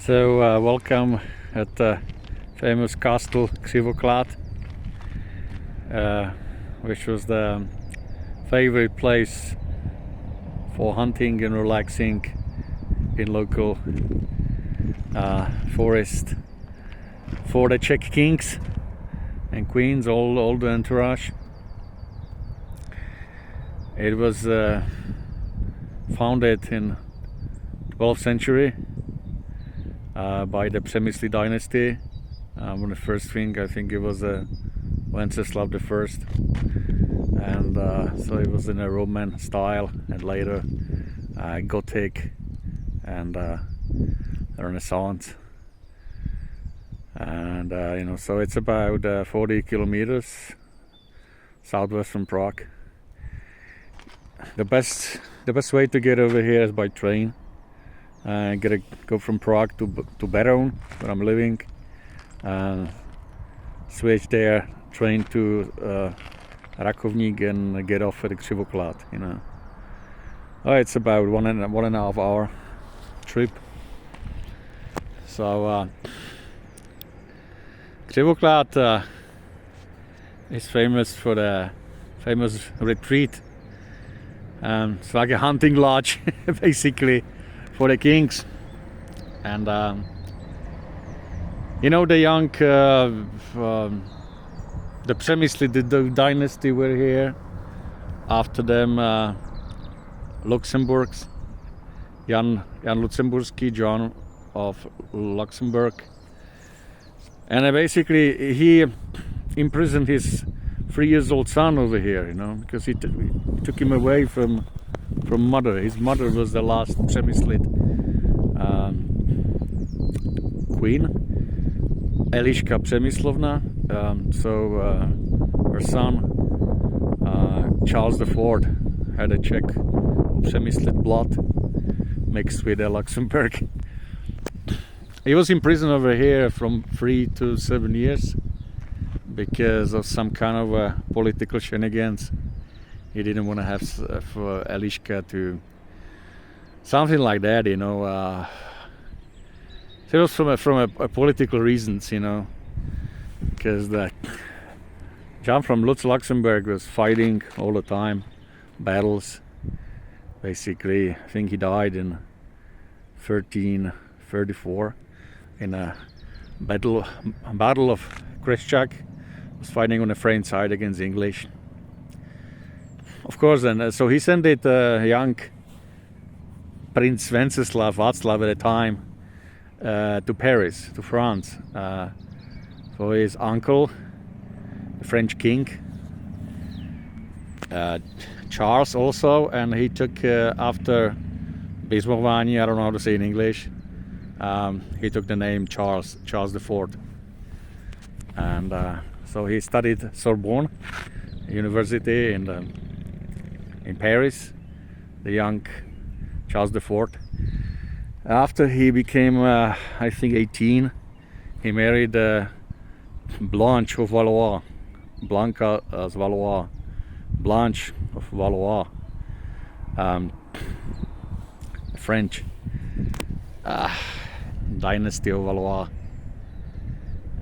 So welcome at the famous castle Krivoklat, which was the favorite place for hunting and relaxing in local forest for the Czech kings and queens, all the entourage. It was founded in 12th century by the Přemysl dynasty. One of the first thing, I think it was Wenceslav the First, and so it was in a Roman style, and later Gothic and Renaissance. And so it's about 40 kilometers southwest from Prague. The best way to get over here is by train. Go from Prague to Beroun, where I'm living, switch there, train to Rakovník, and get off at Krivoklat. It's about one and a half hour trip. So Krivoklat is famous for the famous retreat. It's like a hunting lodge, basically, for the kings. And the young the Přemysl the dynasty were here. After them Luxembourgs, Jan Lucemburský, John of Luxembourg, and basically he imprisoned his 3 years old son over here, because he took him away from mother. His mother was the last Přemysl queen, Eliška Přemyslovna. So her son Charles IV had a Czech Přemysl blood mixed with Luxembourg. He was in prison over here from 3 to 7 years because of some kind of political shenanigans. He didn't want to have for Eliška to something like that, It was from a political reasons, because John from Luxembourg was fighting all the time, battles. Basically, I think he died in 1334 in a battle of Krestchak. Was fighting on the French side against the English. Of course, and so he sent it young Prince Wenceslav Václav at the time to Paris, to France, for his uncle, the French king, Charles also, and he took after Bismování, I don't know how to say in English, he took the name Charles IV, and so he studied Sorbonne University in Paris, the young Charles IV. After he became, I think, 18, he married Blanche of Valois, Blanca of Valois, Blanche of Valois, French dynasty of Valois,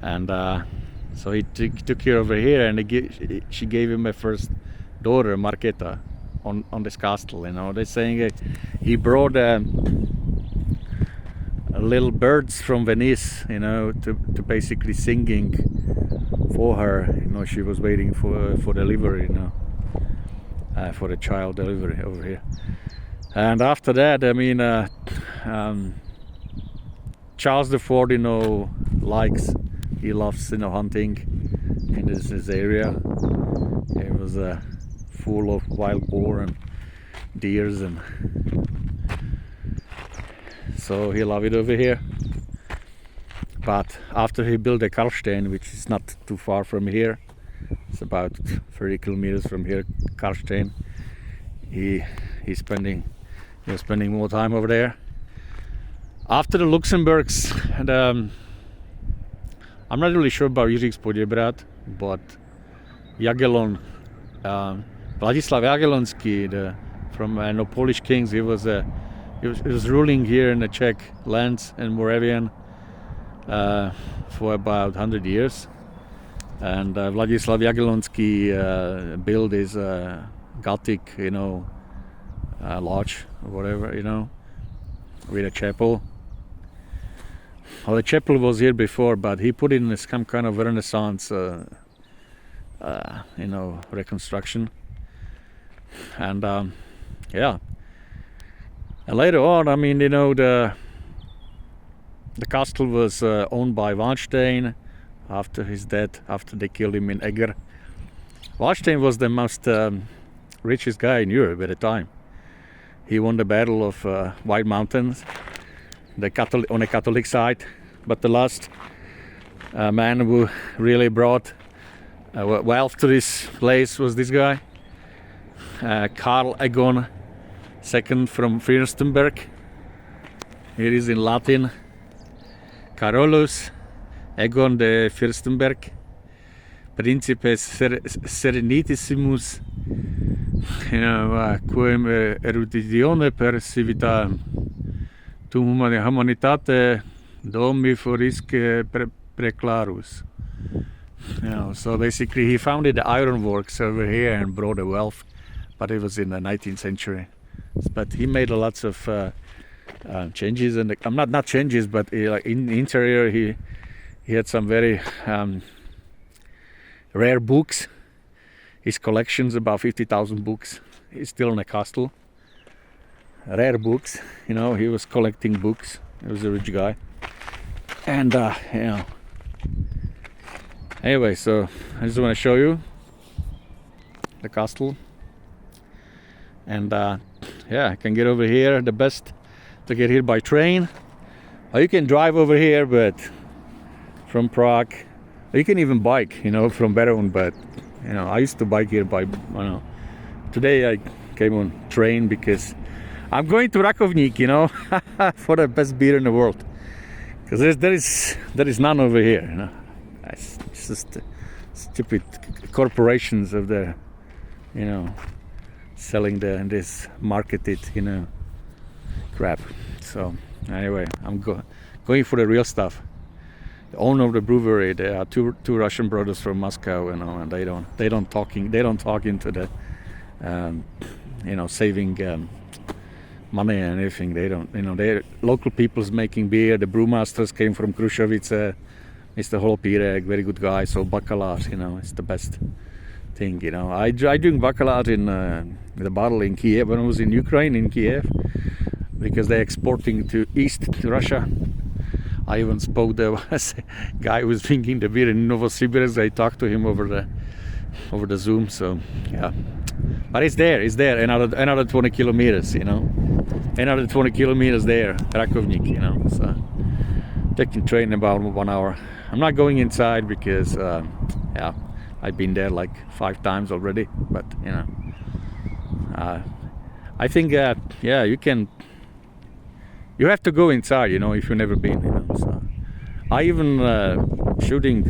and so he took her over here, and she gave him a first daughter, Markéta, on this castle. They're saying he brought little birds from Venice, to basically singing for her. She was waiting for delivery, for the child delivery over here. And after that, Charles IV, he loves, hunting in this area. It was full of wild boar and deers, and so he loved it over here. But after he built a Karlstein, which is not too far from here, it's about 30 kilometers from here, Karlstein, he was spending more time over there. After the Luxembourgs, and I'm not really sure about Jiří Poděbrad, but Jagiellon, Vladislav Jagiellonský, from Polish kings, he was he was ruling here in the Czech lands and Moravian for about 100 years. And Vladislav Jagiellonsky built his Gothic, lodge or whatever, with a chapel. Well, the chapel was here before, but he put in some kind of Renaissance, reconstruction. And yeah. And later on, the castle was owned by Wallenstein after his death, after they killed him in Eger. Wallenstein was the most richest guy in Europe at the time. He won the Battle of White Mountains on the Catholic side, but the last man who really brought wealth to this place was this guy, Karl Egon II from Fürstenberg. It is in Latin, Carolus Egon de Fürstenberg, Principes Serenitissimus, quem eruditione per civitatem, tum humanitate domi forisque preclarus. So basically he founded the ironworks over here and brought the wealth, but it was in the 19th century. But he made lots of changes, and not changes, but in the interior he had some very rare books. His collection's about 50,000 books. He's still in the castle. Rare books, he was collecting books. He was a rich guy. And anyway, so I just want to show you the castle. And I can get over here. The best to get here by train. Or you can drive over here, but from Prague. Or you can even bike, from Beroun. But I used to bike here by. Today I came on train because I'm going to Rakovník, for the best beer in the world. Because there is none over here. It's just stupid corporations of the, selling this marketed, crap. So anyway, I'm going for the real stuff. The owner of the brewery, they are two Russian brothers from Moscow, and they don't talk into the, saving money and everything. They don't, they're local people's making beer. The brewmasters came from Krušovice. Mr. Holopirek, very good guy. So Bakalar, it's the best thing, I drink Bakalar in the bottle in Kiev when I was in Ukraine, in Kiev, because they're exporting to East, to Russia. I even spoke the guy who was drinking the beer in Novosibirsk. I talked to him over the Zoom. So yeah, but it's there. Another 20 kilometers. Another 20 kilometers there, Rakovník. So taking train about 1 hour. I'm not going inside because I've been there like 5 times already. But I think you can. You have to go inside, if you've never been, So I even shooting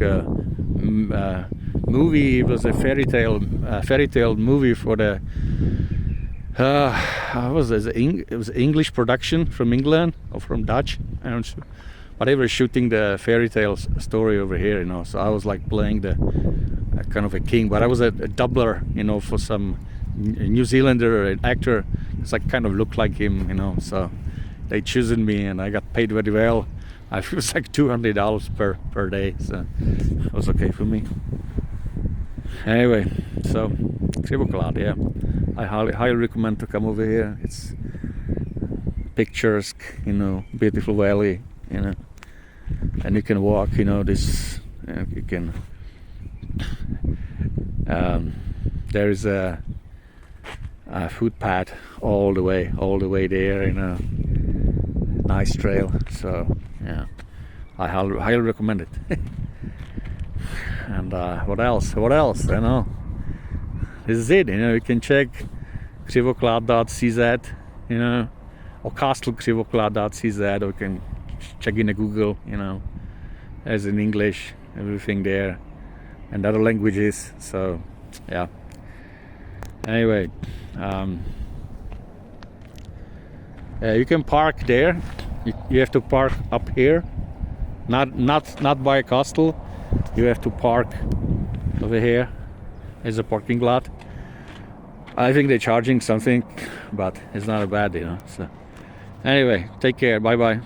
movie. It was a fairy tale movie for the. It was English production from England or from Dutch. I don't know, but they were shooting the fairy tale story over here, So I was like playing the kind of a king, but I was a doubler, for some New Zealander, an actor. It's like kind of looked like him, So. They chosen me, and I got paid very well. It was like $200 per day, so it was okay for me. Anyway, so Krivoklat, I highly recommend to come over here. It's picturesque, beautiful valley, and you can walk, this. You can. There is a footpath all the way there, nice trail. So I highly recommend it. And what else? This is it. You can check krivoklat.cz, or castle-krivoklat.cz, or you can check in the Google, as in English, everything there, and other languages. So anyway, You can park there. You have to park up here, not by a castle. You have to park over here. Is a parking lot. I think they're charging something, but it's not a bad, So anyway, take care. Bye bye.